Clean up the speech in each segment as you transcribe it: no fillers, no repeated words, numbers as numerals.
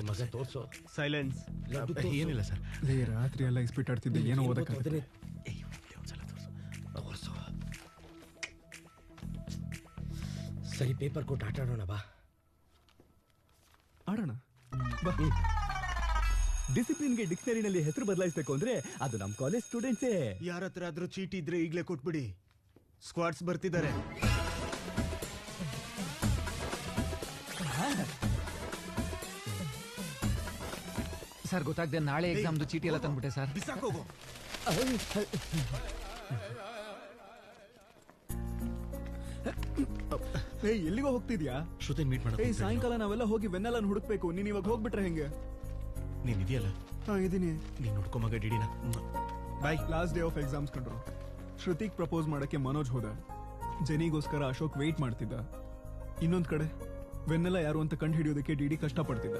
ಮಗ ತೋರ್ಸೋ. ಸೈಲೆನ್ಸ್. ಏನಿಲ್ಲ ಸರ್. ರಾತ್ರಿ ಎಲ್ಲ ಇಸ್ಪಿಟ್ ಆಡ್ತಿದ್ದೆ, ಏನೋ ಓದಕ್ಕಾಗತ್ತೆ. ಒಂದ್ಸಲ ತೋರ್ಸು. ಸರಿ, ಪೇಪರ್ ಕೊಟ್ಟು ಆಟ ಆಡೋಣ ಬಾ. ಆಡೋಣ ಬಾ. ಡಿಸಿಪ್ಲಿನ್ಗೆ ಡಿಕ್ಷನರಿನಲ್ಲಿ ಹೆಸರು ಬದಲಾಯಿಸಬೇಕು ಅಂದ್ರೆ ಅದು ನಮ್ಮ ಕಾಲೇಜ್ ಸ್ಟೂಡೆಂಟ್ಸೇ. ಯಾರ ಹತ್ರ ಆದ್ರೂ ಚೀಟಿ ಇದ್ರೆ ಈಗಲೇ ಕೊಟ್ಬಿಡಿ. ಸ್ಕ್ವಾಡ್ಸ್ ಬರ್ತಿದ್ದಾರೆ. ಸರ್ ಗೊತ್ತಾಗ್ದೆ ನಾಳೆ ಎಕ್ಸಾಮ್ದು ಚೀಟಿ ಎಲ್ಲ ತಂದ್ಬಿಟ್ಟೆ ಸರ್. ಬಿಸಾಕೋಗು. ಎಲ್ಲಿಗೋ ಹೋಗ್ತಿದ್ಯಾ? ಶ್ರುತಿ ಮೀಟ್ ಮಾಡ. ಸಾಯಂಕಾಲ ನಾವೆಲ್ಲ ಹೋಗಿ ವೆನ್ನೆಲ್ಲ ಹುಡುಕ್ಬೇಕು. ನೀನ್ ಇವಾಗ ಹೋಗ್ಬಿಟ್ರೆ ಹೆಂಗೆ? ನೀನ್ ಇದೆಯಲ್ಲ. ಇದೀನಿ. ನೀನ್ ನೋಡ್ಕೊ ಮಗ ಡಿಡಿನ. Bye. Last day of exams ಕಂಡ್ರು. ಶ್ರುತಿಗ್ ಪ್ರಪೋಸ್ ಮಾಡಕ್ಕೆ ಮನೋಜ್ ಹೋದ. ಜೆನಿಗೋಸ್ಕರ ಅಶೋಕ್ ವೇಟ್ ಮಾಡ್ತಿದ್ದ. ಇನ್ನೊಂದ್ ಕಡೆ ವೆನ್ನೆಲ್ಲ ಯಾರು ಅಂತ ಕಂಡು ಹಿಡಿಯೋದಕ್ಕೆ ಡಿಡಿ ಕಷ್ಟಪಡ್ತಿದ್ದ.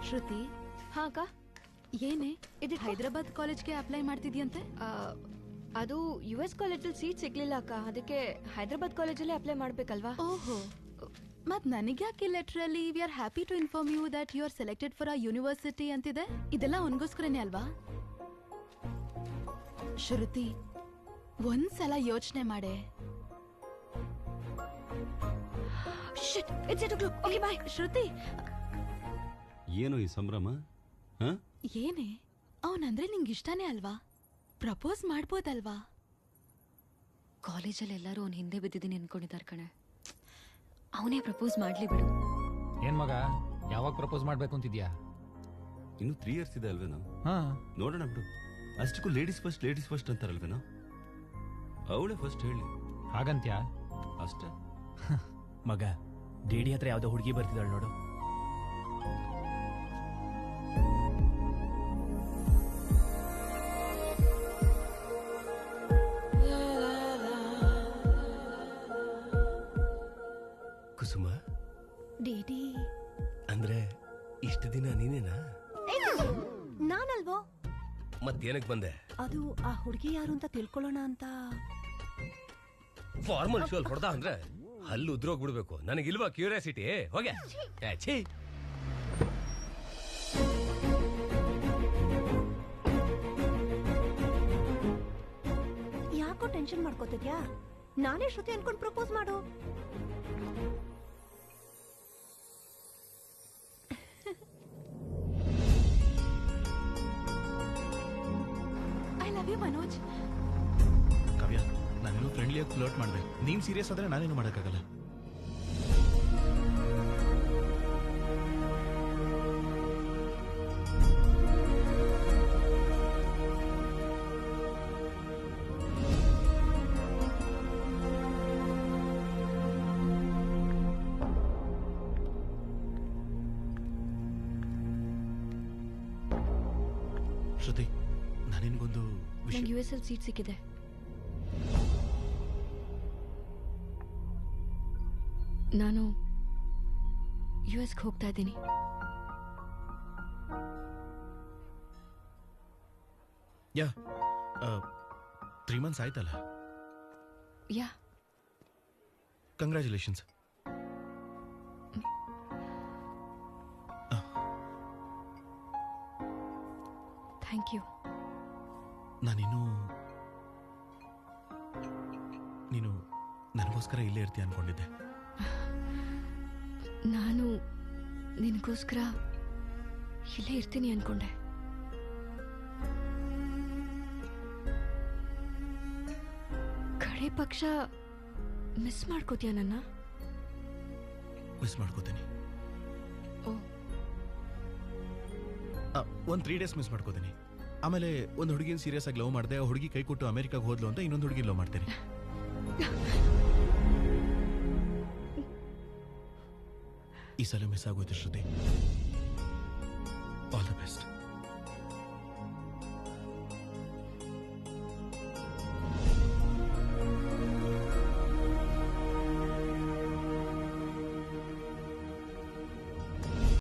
ಶ್ರುತಿ. ಹಾ ಅಕ್ಕ. ಏನೇ ಇದು ಹೈದರಾಬಾದ್ ಕಾಲೇಜ್ಗೆ ಅಪ್ಲೈ ಮಾಡ್ತಿದ್ಯಂತೆ? ಅದು US ಕಾಲೇಜಲ್ಲಿ ಸೀಟ್ ಸಿಗ್ಲಿಲ್ಲ ಅಕ್ಕ, ಅದಕ್ಕೆ ಹೈದರಾಬಾದ್ ಕಾಲೇಜಲ್ಲಿ ಅಪ್ಲೈ ಮಾಡ್ಬೇಕಲ್ವಾ. ಓಹೋ, ಮತ್ ನನಗ್ಯಾಕೆ ಲೆಟ್ರಲ್ಲಿ we are happy to inform you that you are selected for a university ಅಂತಿದೆ? ಇದೆಲ್ಲ ಅವನಿಗೋಸ್ಕರನೇ ಅಲ್ವಾ? ಶ್ರುತಿ, ಒಂದ್ಸಲ ಯೋಚನೆ ಮಾಡೆ. ಶ್ರುತಿ, ಏನು ಈ ಸಂಭ್ರಮ? ಏನೇ ಅವನಂದ್ರೆ ನಿಂಗೆ ಇಷ್ಟನೇ ಅಲ್ವಾ? ಪ್ರಪೋಸ್ ಮಾಡ್ಬೋದಲ್ವಾ? ಕಾಲೇಜಲ್ಲಿ ಎಲ್ಲರೂ ಅವ್ನ ಹಿಂದೆ ಬಿದ್ದಿದ್ದೀನಿ ಅನ್ಕೊಂಡಿದ್ದಾರೆ ಕಣೆ. ಅವನೇ ಪ್ರಪೋಸ್ ಮಾಡ್ಲಿ ಬಿಡು. ಏನ್ ಮಗ, ಯಾವಾಗ ಪ್ರಪೋಸ್ ಮಾಡ್ಬೇಕು ಅಂತಿದ್ಯಾ? ಇನ್ನು 3 years ಇದೆ ಅಲ್ವೇನೋ? ನೋಡೋಣ ಬಿಡು. ಅಷ್ಟಕ್ಕೂ ಲೇಡೀಸ್ ಫಸ್ಟ್ ಅಂತಾರಲ್ವೇನೋ? ಅವಳೇ ಫಸ್ಟ್ ಹೇಳಿ. ಹಾಗಂತ್ಯಾ? ಅಷ್ಟೇ ಮಗ. ಡಿಡಿ ಹತ್ರ ಯಾವ್ದೋ ಹುಡುಗಿ ಬರ್ತಿದ್ದಾಳೆ ನೋಡು. ಕುಸುಮ. ಡಿಡಿ ಅಂದ್ರೆ ಇಷ್ಟು ದಿನ ನೀನೇನಾ? ನಾನಲ್ವೋ. ಮತ್ತೇನಕ್ ಬಂದೆ? ಅದು ಆ ಹುಡುಗಿ ಯಾರು ಅಂತ ತಿಳ್ಕೊಳ್ಳೋಣ ಅಂತ. ಫಾರ್ಮಲ್ ಶೋ ಹೊಡೆದ ಅಂದ್ರೆ ಹಲ್ಲು ಉದ್ರೋಗ್ಬಿಡ್ಬೇಕು. ನನಗಿಲ್ವಾ ಕ್ಯೂರಿಯಾಸಿಟಿ? ಹೋಗೆ. ಯಾಕೋ ಟೆನ್ಷನ್ ಮಾಡ್ಕೋತಿದ್ಯಾ? ನಾನೇ ಶ್ರುತಿ ಅನ್ಕೊಂಡ್ ಪ್ರಪೋಸ್ ಮಾಡು. I love you Manoj. Kavya, ನಾನೇನು ಫ್ರೆಂಡ್ಲಿಯಾಗಿ ಫ್ಲರ್ಟ್ ಮಾಡ್ಬೇಕು. ನೀನ್ ಸೀರಿಯಸ್ ಆದ್ರೆ ನಾನೇನು ಮಾಡಕ್ಕಾಗಲ್ಲ. ಶ್ರುತಿ, ನಾನಿನ್ಗೊಂದು ನಂಗೆ US ಅಲ್ಲಿ ಸೀಟ್ ಸಿಕ್ಕಿದೆ. ನಾನು USಗೆ ಹೋಗ್ತಾ ಇದ್ದೀನಿ. ಯಾ 3 months ಆಯ್ತಲ್ಲ? ಯಾ. ಕಂಗ್ರ್ಯಾಚುಲೇಷನ್ಸ್. Thank you. ನೀನು ನನಗೋಸ್ಕರ ಇಲ್ಲೇ ಇರ್ತೀಯ ಅನ್ಕೊಂಡಿದ್ದೆ. ನಾನು ನಿನಗೋಸ್ಕರ ಇಲ್ಲೇ ಇರ್ತೀನಿ ಅನ್ಕೊಂಡೆ. ಕಡೆ ಪಕ್ಷ ಮಿಸ್ ಮಾಡ್ಕೋತೀಯ ನನ್ನ? ಮಿಸ್ ಮಾಡ್ಕೋತೀನಿ. ಓ, ಒಂದು 3 days ಮಿಸ್ ಮಾಡ್ಕೋತೀನಿ. ಆಮೇಲೆ ಒಂದು ಹುಡುಗಿನ ಸೀರಿಯಸ್ ಆಗಿ ಲವ್ ಮಾಡಿದೆ, ಆ ಹುಡುಗಿ ಕೈ ಕೊಟ್ಟು ಅಮೆರಿಕಾಗ ಹೋದ್ಲು ಅಂತ ಇನ್ನೊಂದು ಹುಡುಗಿ ಲವ್ ಮಾಡ್ತೇನೆ. ಈ ಸಲ ಮಿಸ್ ಆಗೋಯ್ತು ಶ್ರುತಿ. All the best.